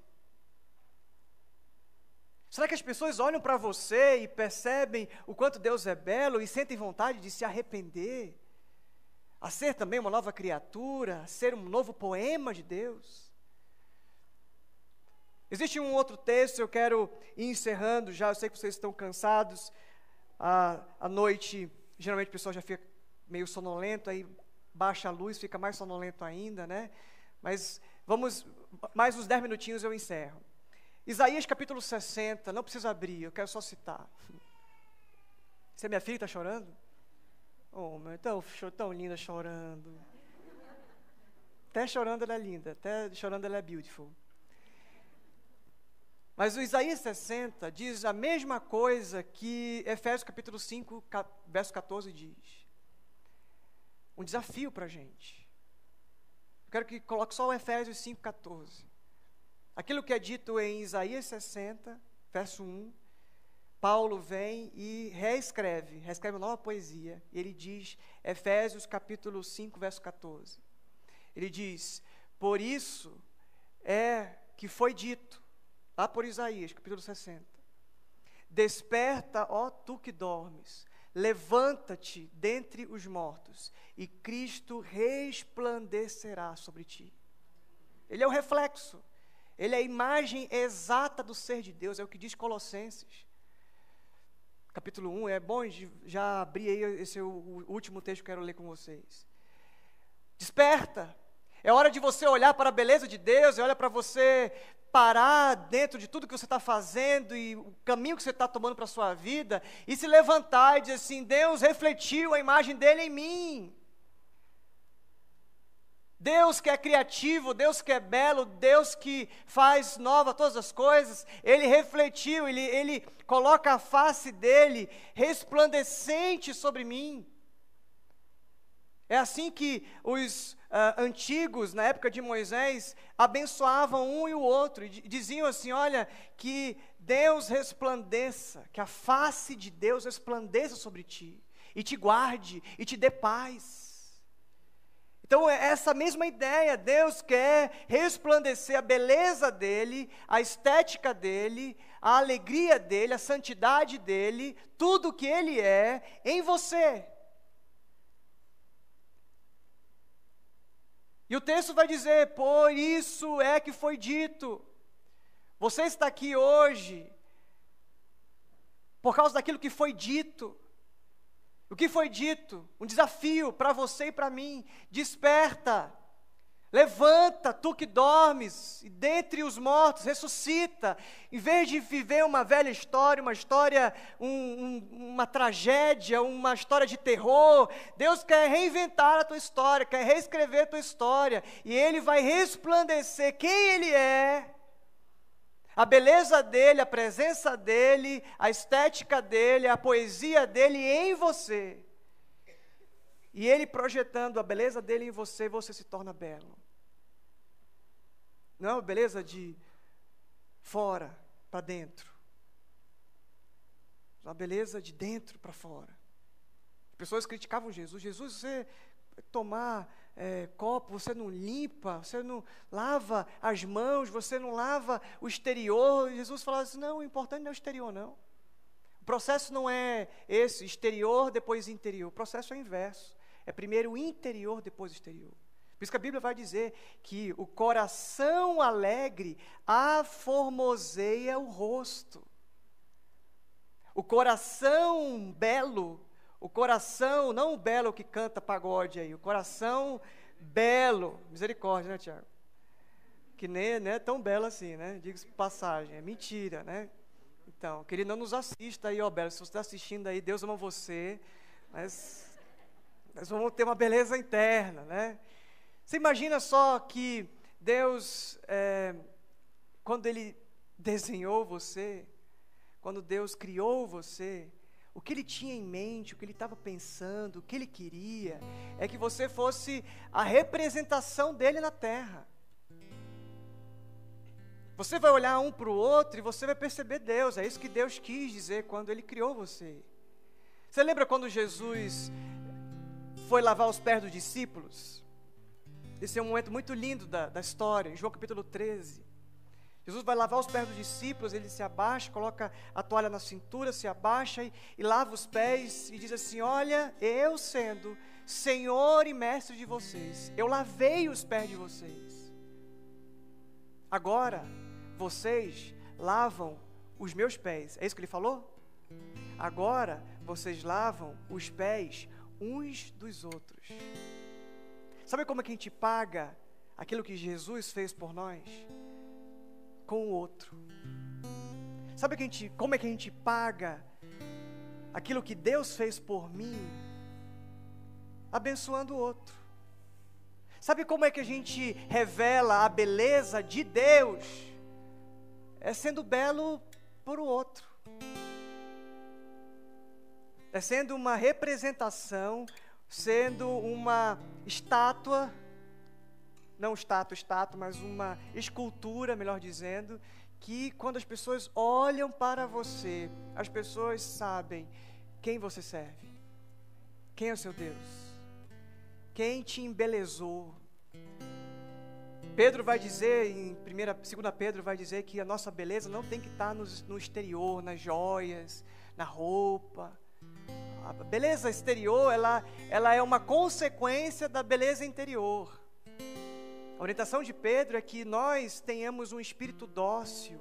Será que as pessoas olham para você e percebem o quanto Deus é belo e sentem vontade de se arrepender, a ser também uma nova criatura, a ser um novo poema de Deus? Existe um outro texto, eu quero ir encerrando já, eu sei que vocês estão cansados, à noite, geralmente o pessoal já fica meio sonolento, aí baixa a luz, fica mais sonolento ainda, né? Mas vamos, mais uns 10 minutinhos eu encerro. Isaías capítulo 60, não precisa abrir, eu quero só citar. Você é minha filha que está chorando? Oh, meu, tão linda chorando. Até chorando ela é linda, até chorando ela é beautiful. Mas o Isaías 60 diz a mesma coisa que Efésios capítulo 5, verso 14 diz. Um desafio para a gente. Eu quero que coloque só o Efésios 5, 14. Aquilo que é dito em Isaías 60, verso 1, Paulo vem e reescreve uma nova poesia. E ele diz, Efésios capítulo 5, verso 14. Ele diz: por isso é que foi dito, lá por Isaías, capítulo 60. Desperta, ó tu que dormes, levanta-te dentre os mortos, e Cristo resplandecerá sobre ti. Ele é o reflexo, ele é a imagem exata do ser de Deus, é o que diz Colossenses. Capítulo 1, é bom já abrir aí, esse é o último texto que eu quero ler com vocês. Desperta, é hora de você olhar para a beleza de Deus, é hora para você parar dentro de tudo que você está fazendo e o caminho que você está tomando para a sua vida e se levantar e dizer assim: Deus refletiu a imagem dele em mim. Deus que é criativo, Deus que é belo, Deus que faz nova todas as coisas, Ele refletiu, Ele coloca a face dEle resplandecente sobre mim. É assim que os antigos, na época de Moisés, abençoavam um e o outro, e diziam assim, olha, que Deus resplandeça, que a face de Deus resplandeça sobre ti, e te guarde, e te dê paz. Então, é essa mesma ideia, Deus quer resplandecer a beleza dEle, a estética dEle, a alegria dEle, a santidade dEle, tudo o que Ele é em você. E o texto vai dizer, por isso é que foi dito, você está aqui hoje, por causa daquilo que foi dito. O que foi dito? Um desafio para você e para mim. Desperta, levanta, tu que dormes, e dentre os mortos ressuscita. Em vez de viver uma velha história, uma história, uma tragédia, uma história de terror, Deus quer reinventar a tua história, quer reescrever a tua história, e Ele vai resplandecer quem Ele é, a beleza dEle, a presença dEle, a estética dEle, a poesia dEle em você. E Ele projetando a beleza dEle em você, você se torna belo. Não é uma beleza de fora para dentro. É uma beleza de dentro para fora. As pessoas criticavam Jesus. Jesus, você tomar copo, você não limpa, você não lava as mãos, você não lava o exterior. Jesus falava assim, não, o importante não é o exterior, não. O processo não é esse, exterior, depois interior. O processo é o inverso. É primeiro o interior, depois o exterior. Por isso que a Bíblia vai dizer que o coração alegre aformoseia o rosto. O coração belo, o coração, não o belo que canta pagode aí, o coração belo, misericórdia, né, Tiago? Que nem é tão belo assim, né? Diga-se de passagem, é mentira, né? Então, que ele não nos assista aí, ó, Belo, se você está assistindo aí, Deus ama você, mas nós vamos ter uma beleza interna, né? Você imagina só que Deus, quando Ele desenhou você, quando Deus criou você, o que Ele tinha em mente, o que Ele estava pensando, o que Ele queria, é que você fosse a representação dEle na terra. Você vai olhar um para o outro e você vai perceber Deus, é isso que Deus quis dizer quando Ele criou você. Você lembra quando Jesus foi lavar os pés dos discípulos? Esse é um momento muito lindo da história, em João capítulo 13. Jesus vai lavar os pés dos discípulos, ele se abaixa, coloca a toalha na cintura, se abaixa e lava os pés e diz assim, olha, eu sendo Senhor e Mestre de vocês, eu lavei os pés de vocês. Agora, vocês lavam os meus pés. É isso que ele falou? Agora, vocês lavam os pés uns dos outros. Sabe como é que a gente paga aquilo que Jesus fez por nós? Com o outro. Sabe como é que a gente paga aquilo que Deus fez por mim? Abençoando o outro. Sabe como é que a gente revela a beleza de Deus? É sendo belo por o outro. É sendo uma representação, sendo uma estátua, não estátua, mas uma escultura, melhor dizendo, que quando as pessoas olham para você, as pessoas sabem quem você serve, quem é o seu Deus, quem te embelezou. Pedro vai dizer, em 2 Pedro vai dizer que a nossa beleza não tem que estar no exterior, nas joias, na roupa. A beleza exterior, ela é uma consequência da beleza interior. A orientação de Pedro é que nós tenhamos um espírito dócil.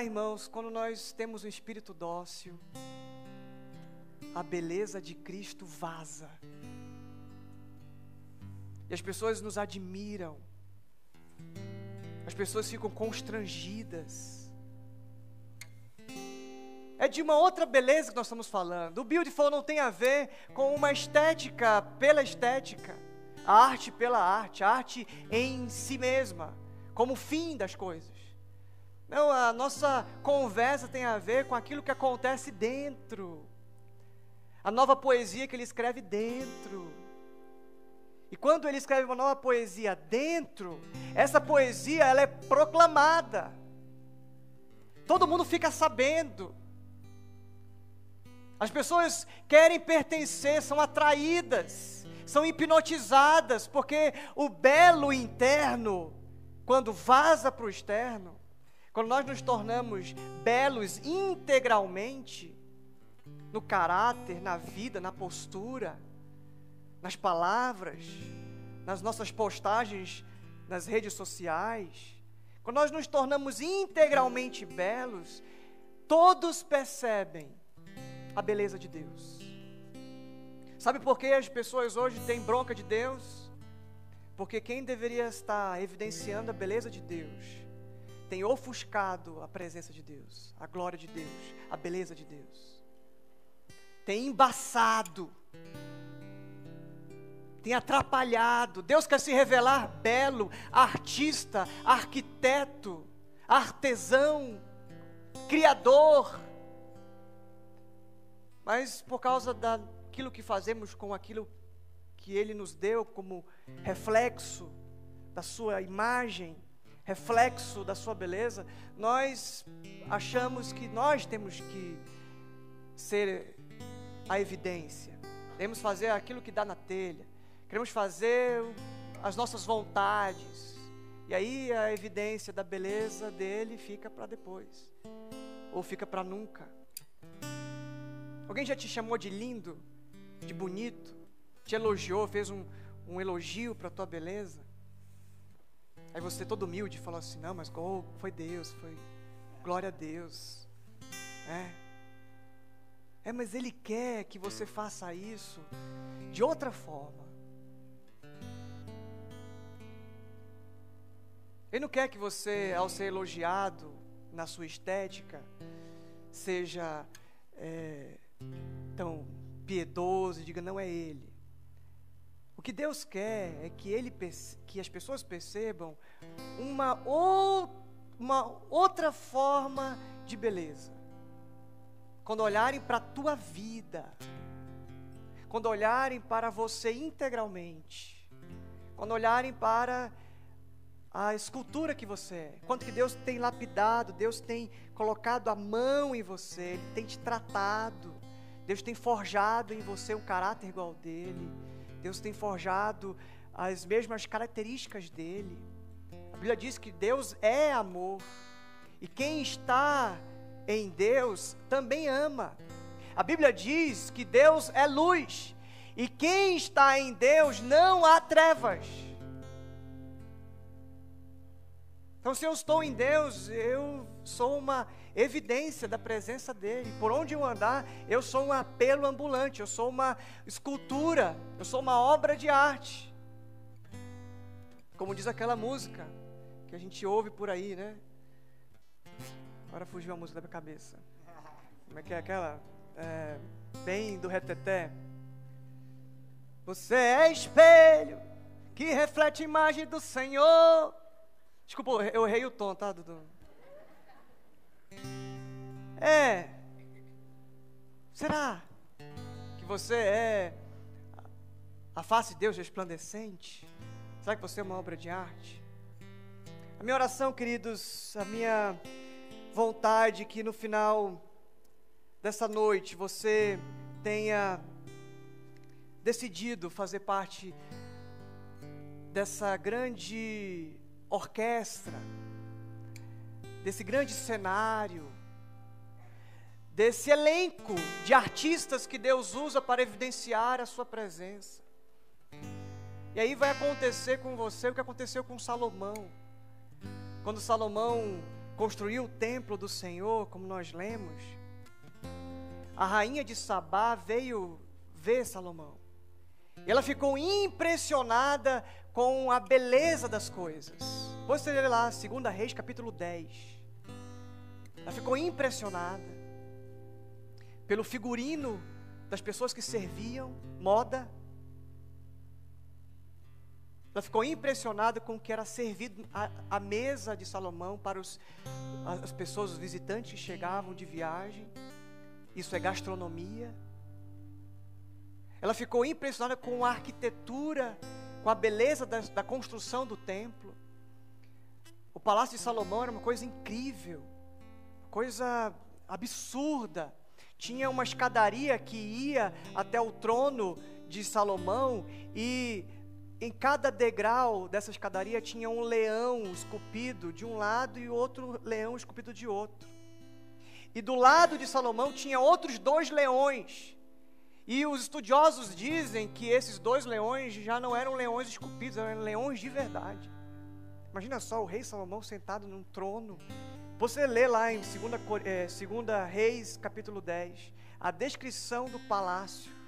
Irmãos, quando nós temos um espírito dócil, a beleza de Cristo vaza. E as pessoas nos admiram. As pessoas ficam constrangidas. É de uma outra beleza que nós estamos falando. O beautiful não tem a ver com uma estética pela estética. a arte pela arte, a arte em si mesma, como fim das coisas. Não, a nossa conversa tem a ver com aquilo que acontece dentro. A nova poesia que ele escreve dentro. E quando ele escreve uma nova poesia dentro, essa poesia ela é proclamada. Todo mundo fica sabendo. As pessoas querem pertencer, são atraídas, são hipnotizadas, porque o belo interno, quando vaza para o externo, quando nós nos tornamos belos integralmente, no caráter, na vida, na postura, nas palavras, nas nossas postagens nas redes sociais, quando nós nos tornamos integralmente belos, todos percebem a beleza de Deus. Sabe por que as pessoas hoje têm bronca de Deus? Porque quem deveria estar evidenciando a beleza de Deus tem ofuscado a presença de Deus, a glória de Deus, a beleza de Deus. Tem embaçado, tem atrapalhado. Deus quer se revelar belo, artista, arquiteto, artesão, criador. Mas por causa daquilo que fazemos com aquilo que Ele nos deu como reflexo da sua imagem, reflexo da sua beleza, nós achamos que nós temos que ser a evidência. Queremos fazer aquilo que dá na telha. Queremos fazer as nossas vontades. E aí a evidência da beleza dele fica para depois. Ou fica para nunca. Alguém já te chamou de lindo, de bonito, te elogiou, fez um elogio para a tua beleza? Aí você todo humilde falou assim, não, mas foi Deus, foi glória a Deus. Mas Ele quer que você faça isso de outra forma. Ele não quer que você, ao ser elogiado na sua estética, seja tão piedoso e diga, não é Ele. O que Deus quer é que as pessoas percebam uma outra forma de beleza. Quando olharem para a tua vida, quando olharem para você integralmente, quando olharem para a escultura que você é, quanto que Deus tem lapidado, Deus tem colocado a mão em você, Ele tem te tratado, Deus tem forjado em você um caráter igual ao dele, Deus tem forjado as mesmas características dele. A Bíblia diz que Deus é amor, e quem está em Deus também ama. A Bíblia diz que Deus é luz, e quem está em Deus não há trevas. Então, se eu estou em Deus, eu sou uma evidência da presença dEle. Por onde eu andar, eu sou um apelo ambulante, eu sou uma escultura, eu sou uma obra de arte. Como diz aquela música que a gente ouve por aí, né? Agora fugiu a música da minha cabeça. Como é que é aquela? Bem do reteté. Você é espelho que reflete a imagem do Senhor. Desculpa, eu errei o tom, tá, Dudu? Será que você é a face de Deus resplandecente? Será que você é uma obra de arte? A minha oração, queridos, a minha vontade que no final dessa noite você tenha decidido fazer parte dessa grande orquestra, desse grande cenário, desse elenco de artistas que Deus usa para evidenciar a sua presença. E aí vai acontecer com você o que aconteceu com Salomão. Quando Salomão construiu o templo do Senhor, como nós lemos, a rainha de Sabá veio ver Salomão. E ela ficou impressionada com a beleza das coisas. Você lê lá, 2 Reis, capítulo 10. Ela ficou impressionada pelo figurino das pessoas que serviam, moda. Ela ficou impressionada com o que era servido à mesa de Salomão para as pessoas, os visitantes que chegavam de viagem. Isso é gastronomia. Ela ficou impressionada com a arquitetura, com a beleza da construção do templo. O Palácio de Salomão era uma coisa incrível, coisa absurda. Tinha uma escadaria que ia até o trono de Salomão, e em cada degrau dessa escadaria tinha um leão esculpido de um lado e outro leão esculpido de outro. E do lado de Salomão tinha outros 2 leões. E os estudiosos dizem que esses 2 leões já não eram leões esculpidos, eram leões de verdade. Imagina só o rei Salomão sentado num trono. Você lê lá em 2 Reis, capítulo 10, a descrição do palácio.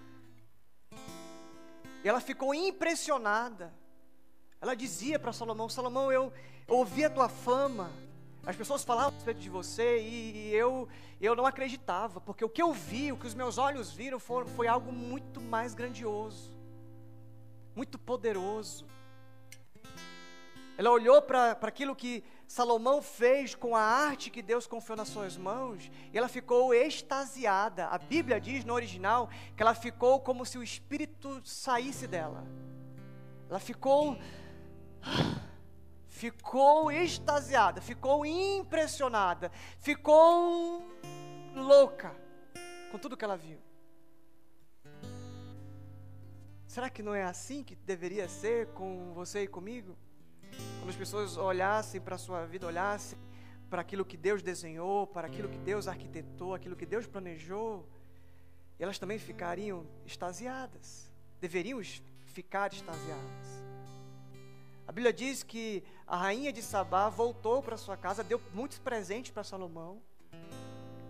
E ela ficou impressionada. Ela dizia para Salomão: Salomão, eu ouvi a tua fama. As pessoas falavam a respeito de você e eu não acreditava, porque o que eu vi, o que os meus olhos viram foi algo muito mais grandioso, muito poderoso. Ela olhou para aquilo que Salomão fez com a arte que Deus confiou nas suas mãos, e ela ficou extasiada. A Bíblia diz no original que ela ficou como se o Espírito saísse dela. Ela ficou extasiada, ficou impressionada, ficou louca com tudo que ela viu. Será que não é assim que deveria ser com você e comigo? Quando as pessoas olhassem para a sua vida, olhassem para aquilo que Deus desenhou, para aquilo que Deus arquitetou, aquilo que Deus planejou, elas também ficariam extasiadas, deveriam ficar extasiadas. A Bíblia diz que a rainha de Sabá voltou para sua casa, deu muitos presentes para Salomão,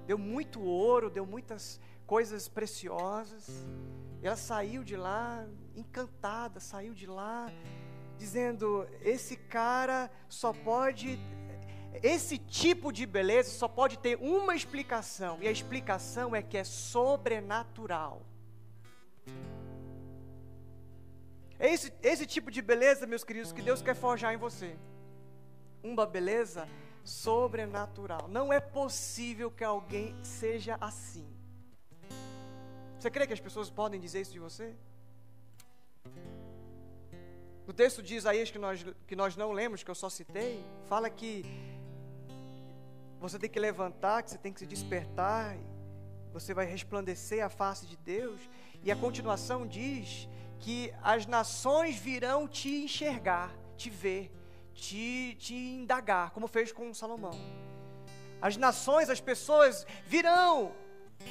deu muito ouro, deu muitas coisas preciosas, e ela saiu de lá encantada, saiu de lá dizendo: esse tipo de beleza só pode ter uma explicação, e a explicação é que é sobrenatural. É esse tipo de beleza, meus queridos, que Deus quer forjar em você. Uma beleza sobrenatural. Não é possível que alguém seja assim. Você crê que as pessoas podem dizer isso de você? No texto de Isaías que nós não lemos, que eu só citei, fala que você tem que levantar, que você tem que se despertar, você vai resplandecer a face de Deus. E a continuação diz que as nações virão te enxergar, te ver, te indagar, como fez com Salomão. As nações, as pessoas virão.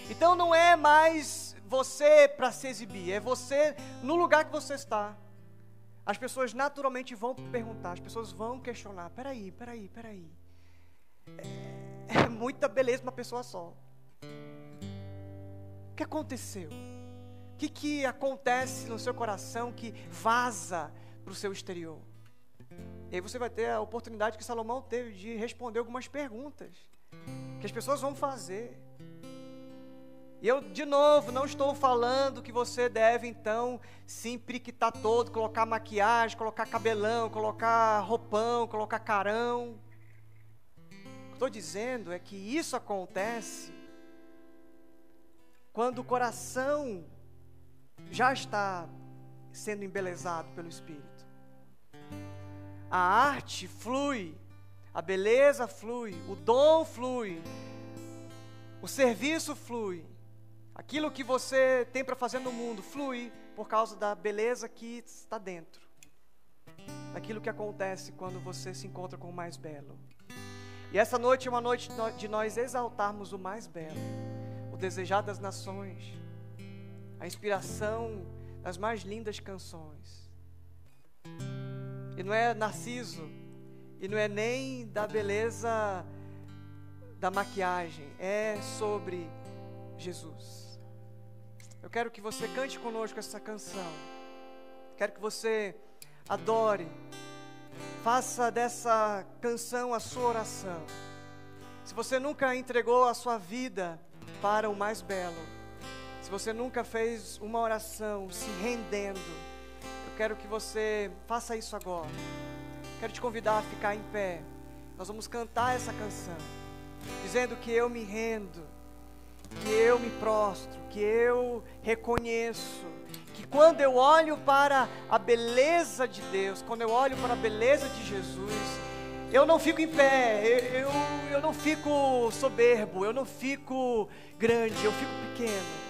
Então não é mais você para se exibir, é você no lugar que você está. As pessoas naturalmente vão perguntar, as pessoas vão questionar: peraí. É muita beleza uma pessoa só. O que aconteceu? O que acontece no seu coração que vaza para o seu exterior? E aí você vai ter a oportunidade que Salomão teve de responder algumas perguntas que as pessoas vão fazer. E eu, de novo, não estou falando que você deve, então, se empriquitar todo, colocar maquiagem, colocar cabelão, colocar roupão, colocar carão. O que estou dizendo é que isso acontece quando o coração já está sendo embelezado pelo Espírito. A arte flui, a beleza flui, o dom flui, o serviço flui. Aquilo que você tem para fazer no mundo flui por causa da beleza que está dentro. Daquilo que acontece quando você se encontra com o mais belo. E essa noite é uma noite de nós exaltarmos o mais belo, o desejado das nações, a inspiração das mais lindas canções. E não é Narciso, e não é nem da beleza da maquiagem, é sobre Jesus. Eu quero que você cante conosco essa canção. Quero que você adore. Faça dessa canção a sua oração. Se você nunca entregou a sua vida para o mais belo, se você nunca fez uma oração se rendendo, eu quero que você faça isso agora. Quero te convidar a ficar em pé. Nós vamos cantar essa canção, dizendo que eu me rendo, que eu me prostro, que eu reconheço, que quando eu olho para a beleza de Deus, quando eu olho para a beleza de Jesus, eu não fico em pé, eu não fico soberbo, eu não fico grande, eu fico pequeno.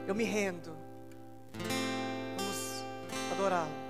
Eu me rendo. Vamos adorá-lo.